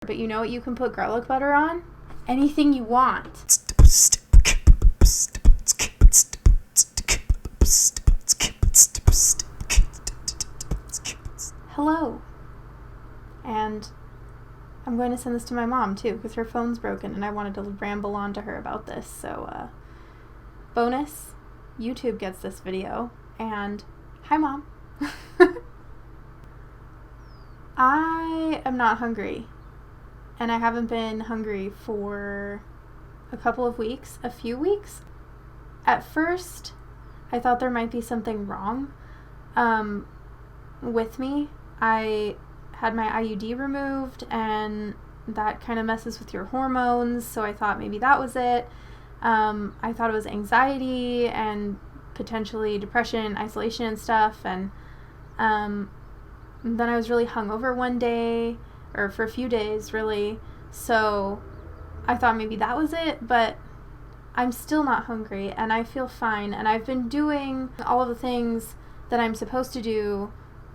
But you know what you can put garlic butter on? Anything you want. Hello. And I'm going to send this to my mom too, because her phone's broken and I wanted to ramble on to her about this. So, bonus, YouTube gets this video. And hi, Mom. I am not hungry. And I haven't been hungry for a few weeks. At first, I thought there might be something wrong with me. I had my IUD removed, and that kind of messes with your hormones, so I thought maybe that was it. I thought it was anxiety and potentially depression, isolation and stuff, and then I was really hungover one day, or for a few days, really, so I thought maybe that was it, but I'm still not hungry, and I feel fine, and I've been doing all of the things that I'm supposed to do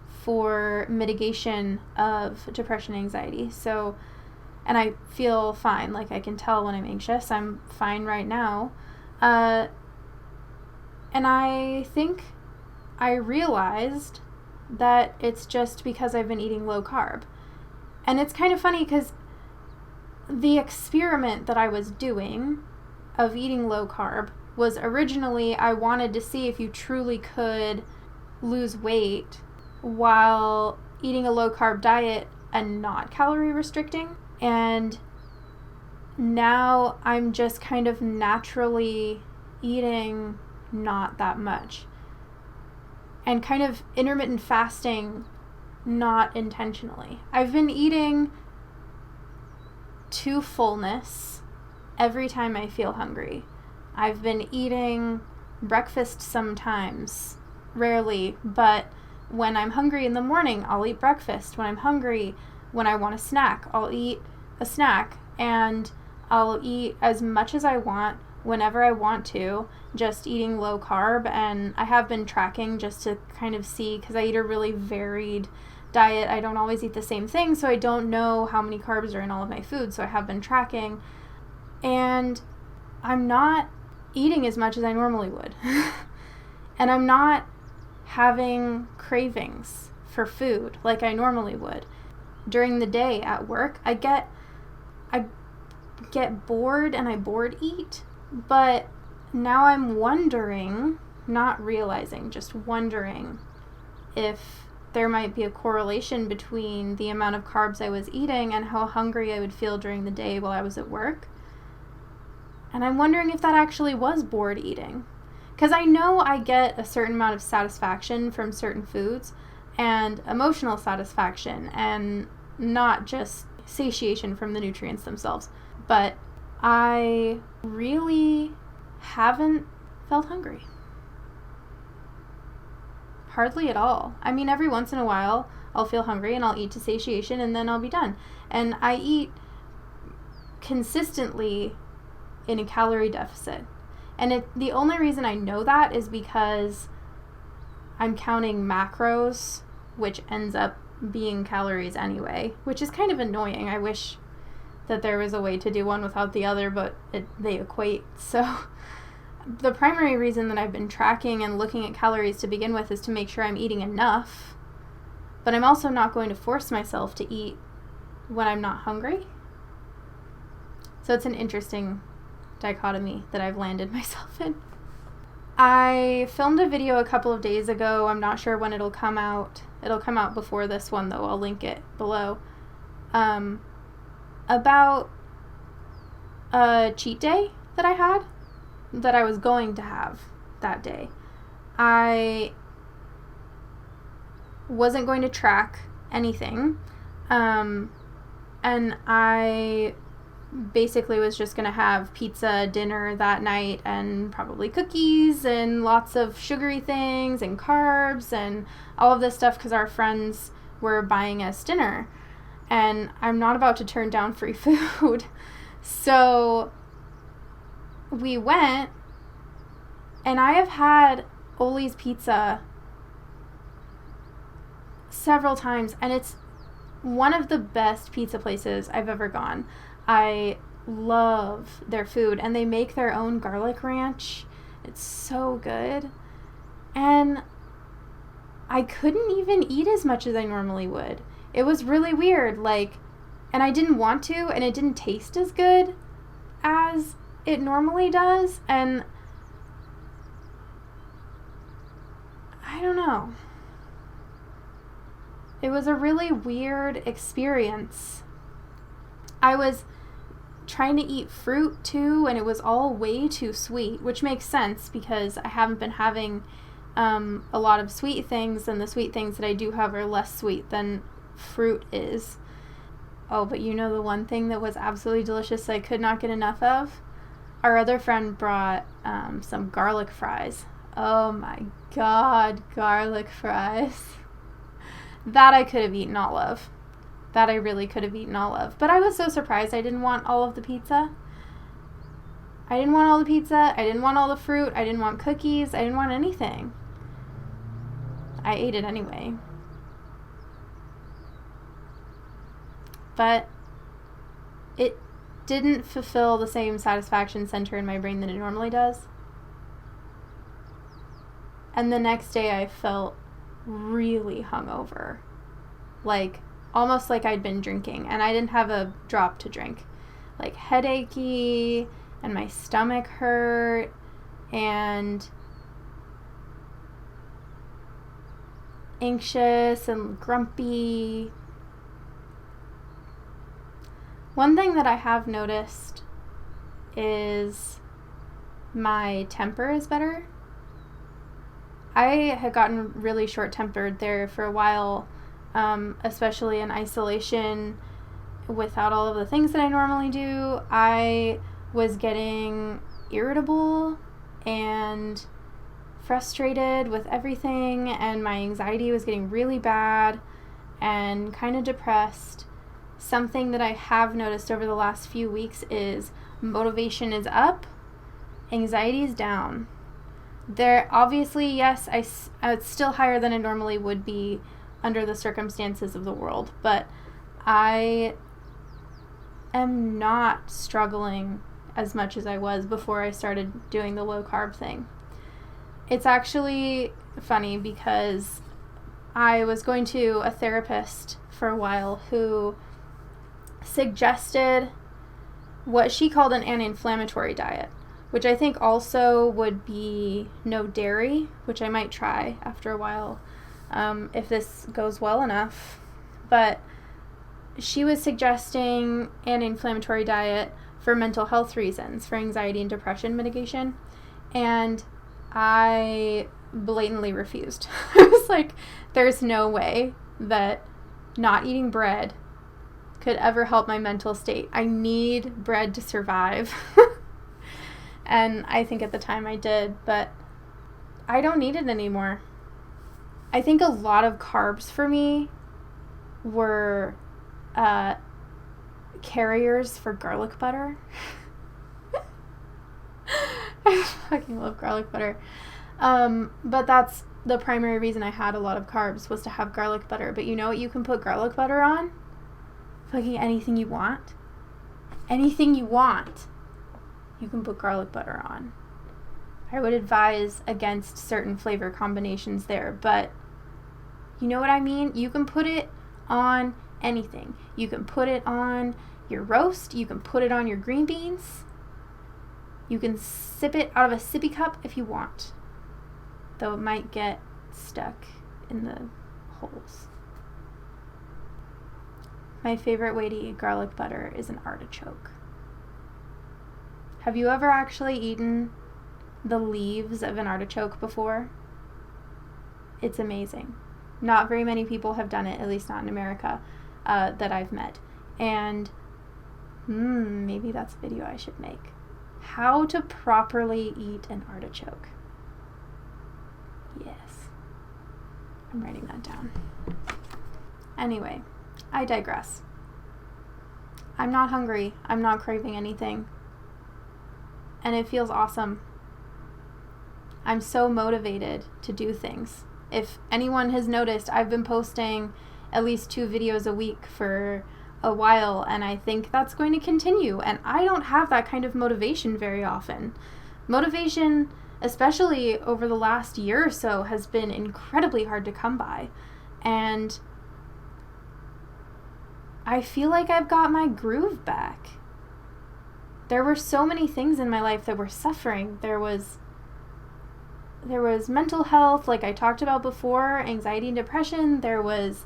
for mitigation of depression and anxiety, so, and I feel fine, like I can tell when I'm anxious, I'm fine right now, and I think I realized that it's just because I've been eating low carb. And it's kind of funny because the experiment that I was doing of eating low carb was originally I wanted to see if you truly could lose weight while eating a low carb diet and not calorie restricting. And now I'm just kind of naturally eating not that much. And kind of intermittent fasting, not intentionally. I've been eating to fullness every time I feel hungry. I've been eating breakfast sometimes, rarely, but when I'm hungry in the morning, I'll eat breakfast. When I'm hungry, when I want a snack, I'll eat a snack, and I'll eat as much as I want whenever I want to, just eating low carb. And I have been tracking just to kind of see, because I eat a really varied diet. I don't always eat the same thing, so I don't know how many carbs are in all of my food, so I have been tracking, and I'm not eating as much as I normally would. And I'm not having cravings for food like I normally would. During the day at work, I get bored and I bored eat, but now I'm wondering, not realizing, just wondering if there might be a correlation between the amount of carbs I was eating and how hungry I would feel during the day while I was at work. And I'm wondering if that actually was bored eating. Because I know I get a certain amount of satisfaction from certain foods, and emotional satisfaction, and not just satiation from the nutrients themselves. But I really haven't felt hungry. Hardly at all. I mean, every once in a while, I'll feel hungry and I'll eat to satiation and then I'll be done. And I eat consistently in a calorie deficit. And the only reason I know that is because I'm counting macros, which ends up being calories anyway, which is kind of annoying. I wish that there was a way to do one without the other, but they equate. So the primary reason that I've been tracking and looking at calories to begin with is to make sure I'm eating enough, but I'm also not going to force myself to eat when I'm not hungry. So it's an interesting dichotomy that I've landed myself in. I filmed a video a couple of days ago. I'm not sure when it'll come out. It'll come out before this one, though. I'll link it below. About a cheat day that I had, that I was going to have that day. I wasn't going to track anything, and I basically was just going to have pizza dinner that night, and probably cookies and lots of sugary things and carbs and all of this stuff because our friends were buying us dinner, and I'm not about to turn down free food. So we went, and I have had Oli's pizza several times, and it's one of the best pizza places I've ever gone. I love their food, and they make their own garlic ranch. It's so good. And I couldn't even eat as much as I normally would. It was really weird, and I didn't want to, and it didn't taste as good as it normally does, and I don't know. It was a really weird experience. I was trying to eat fruit too, and it was all way too sweet, which makes sense because I haven't been having a lot of sweet things, and the sweet things that I do have are less sweet than fruit is. Oh, but you know the one thing that was absolutely delicious that I could not get enough of? Our other friend brought some garlic fries. Oh my God, garlic fries. That I could have eaten all of. That I really could have eaten all of. But I was so surprised I didn't want all of the pizza. I didn't want all the pizza. I didn't want all the fruit. I didn't want cookies. I didn't want anything. I ate it anyway. But it didn't fulfill the same satisfaction center in my brain that it normally does. And the next day I felt really hungover. Almost like I'd been drinking, and I didn't have a drop to drink. Headachy, and my stomach hurt, and anxious and grumpy. One thing that I have noticed is my temper is better. I had gotten really short-tempered there for a while, especially in isolation without all of the things that I normally do. I was getting irritable and frustrated with everything, and my anxiety was getting really bad and kind of depressed. Something that I have noticed over the last few weeks is motivation is up, anxiety is down. There, obviously, yes, it's still higher than it normally would be under the circumstances of the world, but I am not struggling as much as I was before I started doing the low carb thing. It's actually funny because I was going to a therapist for a while who suggested what she called an anti-inflammatory diet, which I think also would be no dairy, which I might try after a while if this goes well enough. But she was suggesting an inflammatory diet for mental health reasons, for anxiety and depression mitigation, and I blatantly refused. I was like, there's no way that not eating bread could ever help my mental state. I need bread to survive. And I think at the time I did, but I don't need it anymore. I think a lot of carbs for me were carriers for garlic butter. I fucking love garlic butter. But that's the primary reason I had a lot of carbs, was to have garlic butter. But you know what you can put garlic butter on? Fucking anything you want. Anything you want, you can put garlic butter on. I would advise against certain flavor combinations there, but you know what I mean? You can put it on anything. You can put it on your roast. You can put it on your green beans. You can sip it out of a sippy cup if you want, though it might get stuck in the holes. My favorite way to eat garlic butter is an artichoke. Have you ever actually eaten the leaves of an artichoke before? It's amazing. Not very many people have done it, at least not in America, that I've met. And maybe that's a video I should make. How to properly eat an artichoke. Yes. I'm writing that down. Anyway, I digress. I'm not hungry. I'm not craving anything. And it feels awesome. I'm so motivated to do things. If anyone has noticed, I've been posting at least 2 videos a week for a while, and I think that's going to continue. And I don't have that kind of motivation very often. Motivation, especially over the last year or so, has been incredibly hard to come by. And I feel like I've got my groove back. There were so many things in my life that were suffering. There was mental health, like I talked about before, anxiety and depression. There was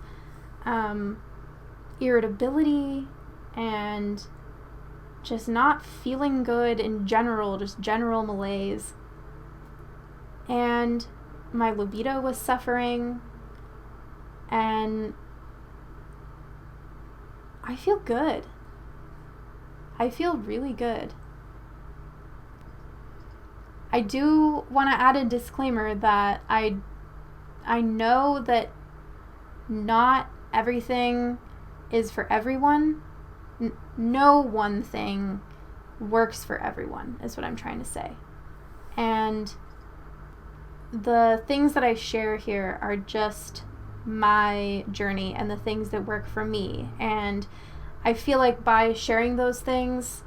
irritability and just not feeling good in general, just general malaise. And my libido was suffering. And I feel good. I feel really good. I do want to add a disclaimer that I know that not everything is for everyone. No one thing works for everyone, is what I'm trying to say. And the things that I share here are just my journey and the things that work for me. And I feel like by sharing those things,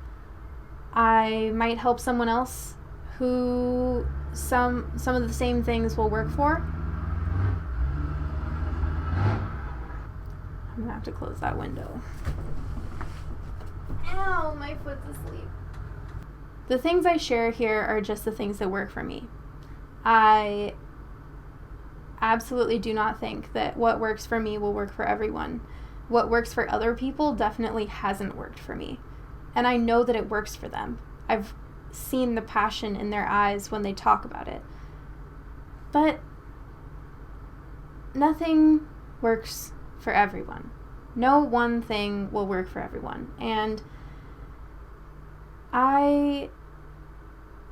I might help someone else who some of the same things will work for. I'm gonna have to close that window. Ow, my foot's asleep. The things I share here are just the things that work for me. I absolutely do not think that what works for me will work for everyone. What works for other people definitely hasn't worked for me. And I know that it works for them. I've seen the passion in their eyes when they talk about it. But nothing works for everyone. No one thing will work for everyone. And I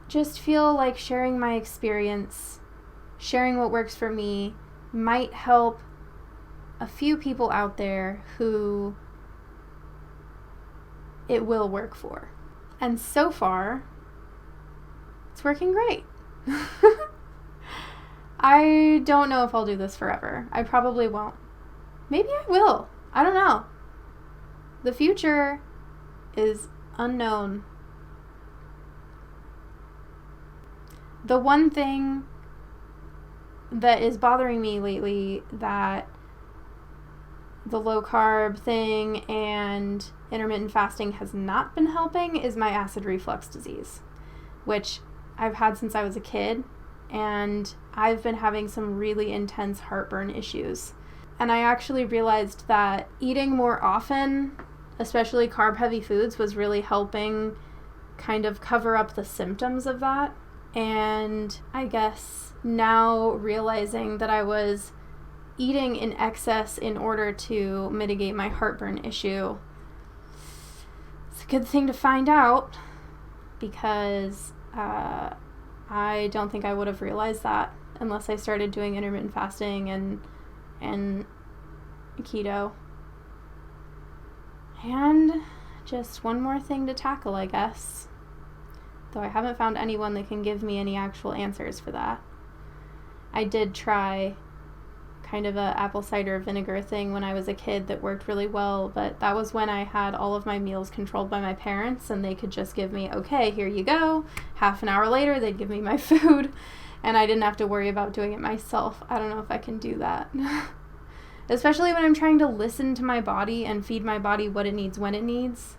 just feel like sharing my experience, sharing what works for me, might help a few people out there who it will work for. And so far, it's working great. I don't know if I'll do this forever. I probably won't. Maybe I will. I don't know. The future is unknown. The one thing that is bothering me lately that the low carb thing and intermittent fasting has not been helping is my acid reflux disease, which I've had since I was a kid, and I've been having some really intense heartburn issues. And I actually realized that eating more often, especially carb-heavy foods, was really helping kind of cover up the symptoms of that. And I guess now realizing that I was eating in excess in order to mitigate my heartburn issue, it's a good thing to find out, because I don't think I would have realized that unless I started doing intermittent fasting and keto. And just one more thing to tackle, I guess. Though I haven't found anyone that can give me any actual answers for that. I did try kind of a apple cider vinegar thing when I was a kid that worked really well, but that was when I had all of my meals controlled by my parents, and they could just give me, okay, here you go. Half an hour later, they'd give me my food, and I didn't have to worry about doing it myself. I don't know if I can do that. Especially when I'm trying to listen to my body and feed my body what it needs when it needs.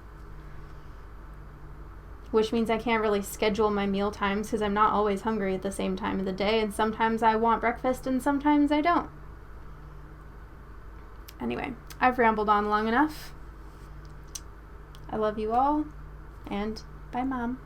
Which means I can't really schedule my meal times because I'm not always hungry at the same time of the day, and sometimes I want breakfast and sometimes I don't. Anyway, I've rambled on long enough. I love you all, and bye, Mom.